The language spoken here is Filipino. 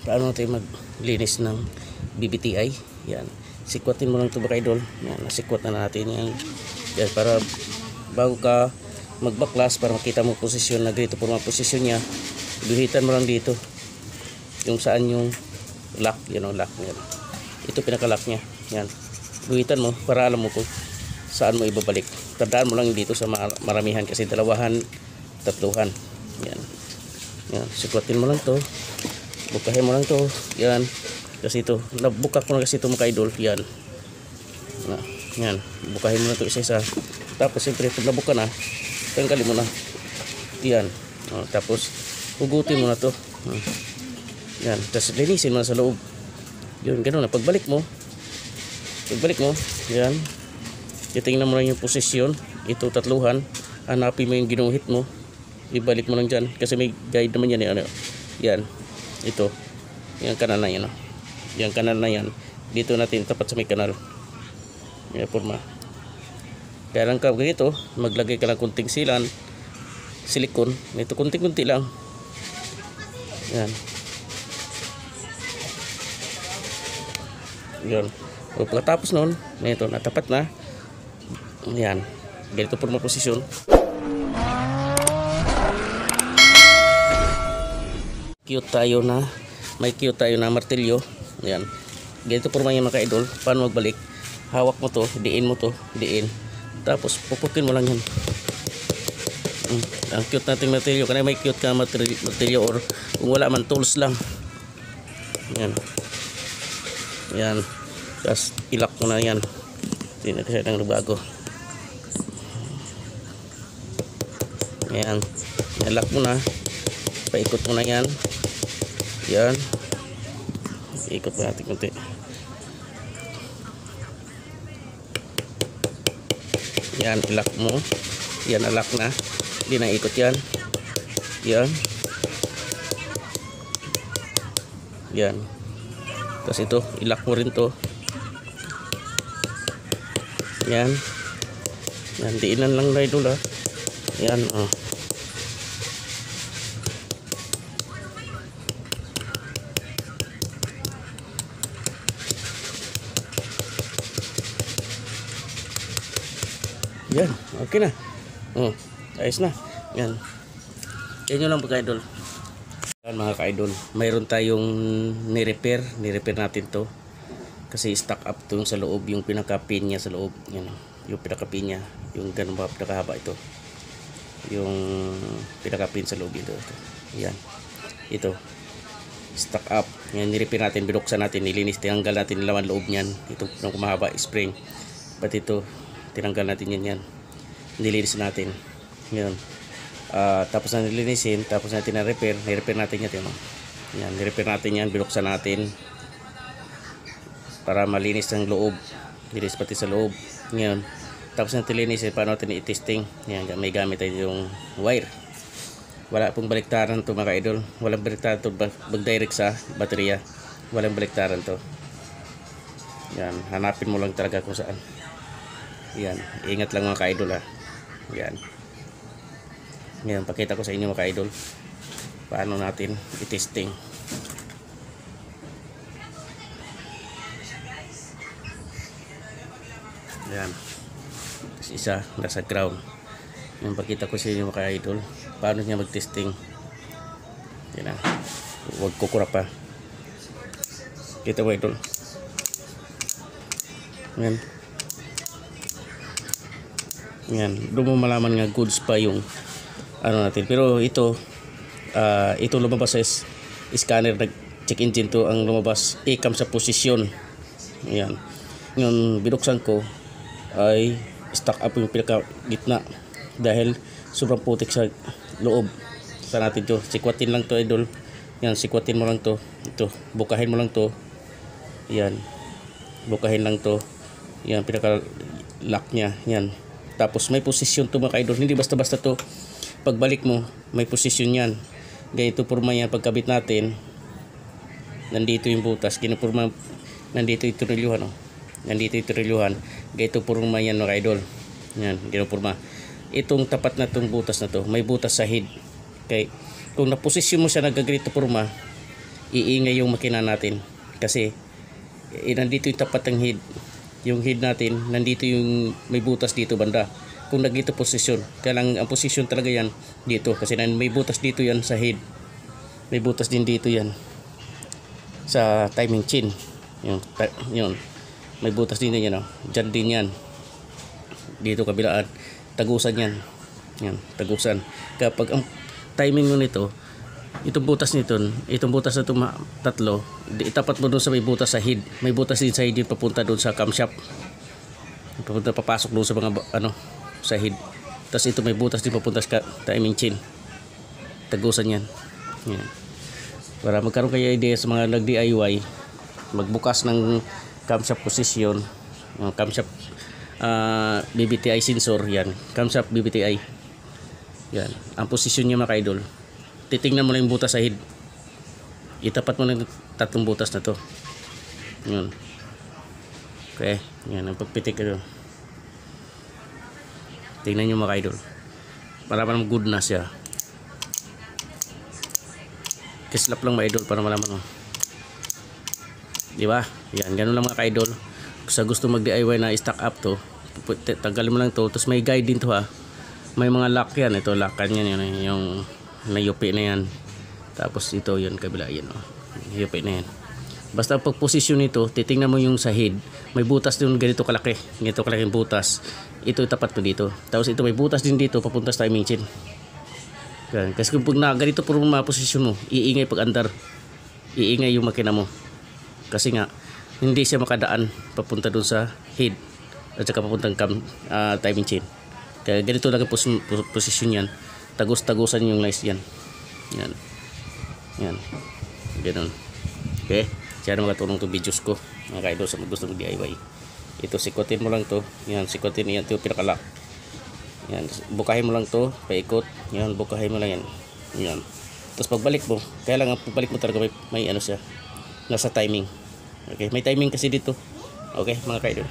paano natin maglinis ng BBTI. Yan, sikwatin mo lang ito mga idol. Yan, nasikwat na natin yan. Yan, para bago ka magbaklas, para makita mo posisyon na ganito po mga posisyon niya, guhitan mo lang dito yung saan yung lock, yan o lock. Yan, ito pinaka-lock niya. Yan, guhitan mo para alam mo kung saan mo ibabalik. Tandaan mo lang dito sa maramihan kasi dalawahan, tatluhan. Yan, yan, sikwatin mo lang to, bukahin mo lang to. Yan, kasi ito nabukak ko na kasi ito mga idol. Yan na, yan, bukahin mo na to isa-isa. Tapos siyempre pag nabuka na, tanggalin mo na. Yan, tapos hugutin mo na to. Yan, tapos linisin mo na sa loob. Yun, ganoon na. Pagbalik mo, yan, titingnan mo lang yung posisyon. Ito tatluhan, hanapin mo yung ginuhit mo, ibalik mo lang dyan kasi may guide naman yan. Ano, yan, ito, yung kanal na yan, yung kanal na yan, dito natin tapat sa may kanal. Yan, forma. Kaya lang ka ganito, maglagay ka lang kunting silikon. Ito kunting-kunti lang. Yan. Yan. O pagkatapos nun, ito natapat na. Yan. Ganito po mga posisyon. May cute tayo na martilyo. Yan. Ganito po mga idol. Paano magbalik? Hawak mo to, diin mo to, diin. Tapos pupukin mo lang yan. Ang cute nating martilyo. Kaya may cute ka martilyo or kung wala man tools lang. Yan. Yan. Tapos ilak mo na yan. Hindi na siya nang bago. Yan. Ilak mo na. Paikot mo na yan. Yan. Ikot mo natin kunti. Yan, ilak mo. Yan, alak na. Hindi na ikot yan. Yan. Yan. Tapos ito, ilak mo rin to. Yan. Yan, diinan lang na idol ha. Yan, Yan, okay na. Ayos na. Yan. Yan yun lang mga idol. Yan mga ka-idol. Mayroon tayong ni-repair natin to. Kasi stock up to yung sa loob, yung pinaka-pin niya sa loob. Yan, yung pinaka-pin niya. Yung ganun ba, pinaka-haba ito. Yung pinaka-pin sa loob ito. Yan. Ito. Stock up. Yan, ni-repair natin, binuksan natin, nilinis, tinanggal natin yung laman loob niyan. Ito, yung kumahaba, spring. Pati ito, tinanggal natin yan. Nilinis natin. Yan. Tapos na nilinisin, tapos natin na-repair. Ni-repair natin yan. Yan, ni-repair natin yan, binuksan natin. Para malinis ang loob. Nilinis pati sa loob. Yan. Tapos natin linisin, paano natin i-testing. Yan, may gamit tayo yung wire. Wala pong baliktaran to mga idol. Walang baliktaran to mag-direct sa baterya. Walang baliktaran to. Yan, hanapin mo lang talaga kung saan. Yan, ingat lang mga ka-idol ha. Yan. Yan, pakita ko sa inyo mga ka-idol paano natin i-testing. Yan. Tapos isa nasa ground. Yan, pakita ko sa inyo mga ka-idol paano niya mag-testing. Yan na. Huwag kukurap pa. Kita mo idol. Yan. Yan, doon mo malaman nga goods pa yung ano natin. Pero ito lumabas sa scanner, nag check engine to ang lumabas, i-cam sa posisyon. Yan. Yung binuksan ko ay stock up yung pinaka gitna dahil sobrang putik sa loob. Sa natin to, sikwatin lang to idol. Yan, sikwatin mo lang to. Ito, bukahin mo lang to. Yan. Bukahin lang to. Yan, pinaka lock niya. Yan. Tapos may posisyon to mga idol. Hindi basta-basta to. Pagbalik mo, may posisyon yan. Ganito porma yan. Pagkabit natin, nandito yung butas. Kinupurma, nandito yung turilyuhan. Nandito yung turilyuhan. Ganito porma yan mga idol. Yan, kinupurma. Itong tapat na itong butas na to, may butas sa head. Okay. Kung naposisyon mo siya nagagrito porma, iingay yung makina natin. Kasi nandito yung tapat ng head. Yung head natin, nandito yung may butas dito banda. Kung nagdito posisyon, kaya lang ang posisyon talaga yan dito. Kasi may butas dito yan sa head. May butas din dito yan sa timing chain. Yun. May butas din yan. Diyan din yan. Dito kabilaan. Tagusan yan. Yan, tagusan. Kapag ang timing mo nito, itong butas nito, itong butas na ito tatlo, itapat mo doon sa may butas sa head. May butas din sa head yung papunta doon sa camshaft. Papasok doon sa mga sa head. Tapos ito may butas din papunta sa timing chain. Tagusan yan. Yan. Para magkaroon kayo idea sa mga nag-DIY, magbukas ng camshaft position, yung camshaft BBTI sensor, yan. Camshaft BBTI. Yan. Ang posisyon niya mga idol. Titingnan mo lang yung butas sa head. Itapat mo lang tatlong butas na to. Yun. Okay. Yan. Ang pagpitik ko. Tingnan nyo mga idol. Para malaman good na siya. Kislap lang mga idol para malaman mo. Diba? Yan. Ganun lang mga idol. Sa gusto mag DIY na stock up to, tanggalin mo lang to. Tapos may guide din to ha. May mga lock yan. Ito lock yan. Yung nayupi na yan. Tapos ito yun kabila yan. Nayupi na yan. Basta pag posisyon nito, titingnan mo yung sa head. May butas din ganito kalaki. Ganito kalaki yung butas. Ito itapat mo dito. Tapos ito may butas din dito papunta sa timing chain. Kasi kung pag ganito puro mga posisyon mo, iingay pag andar. Iingay yung makina mo. Kasi nga, hindi siya makadaan papunta dun sa head. At saka papuntang timing chain. Kaya ganito lang ang posisyon yan. Tagus-tagusan yung lines yan. Yan. Yan. Ganun. Okay. Sana makatulong to videos ko. Mga kaidol sa gusto mag DIY. Ito, sikotin mo lang to. Yan, sikotin. Yan, ito yung pinakalock. Yan. Bukahin mo lang to. Paikot. Yan, bukahin mo lang yan. Yan. Tapos pagbalik mo, kaya lang ang pagbalik mo talaga may siya. Nasa timing. Okay. May timing kasi dito. Okay, mga kaidol.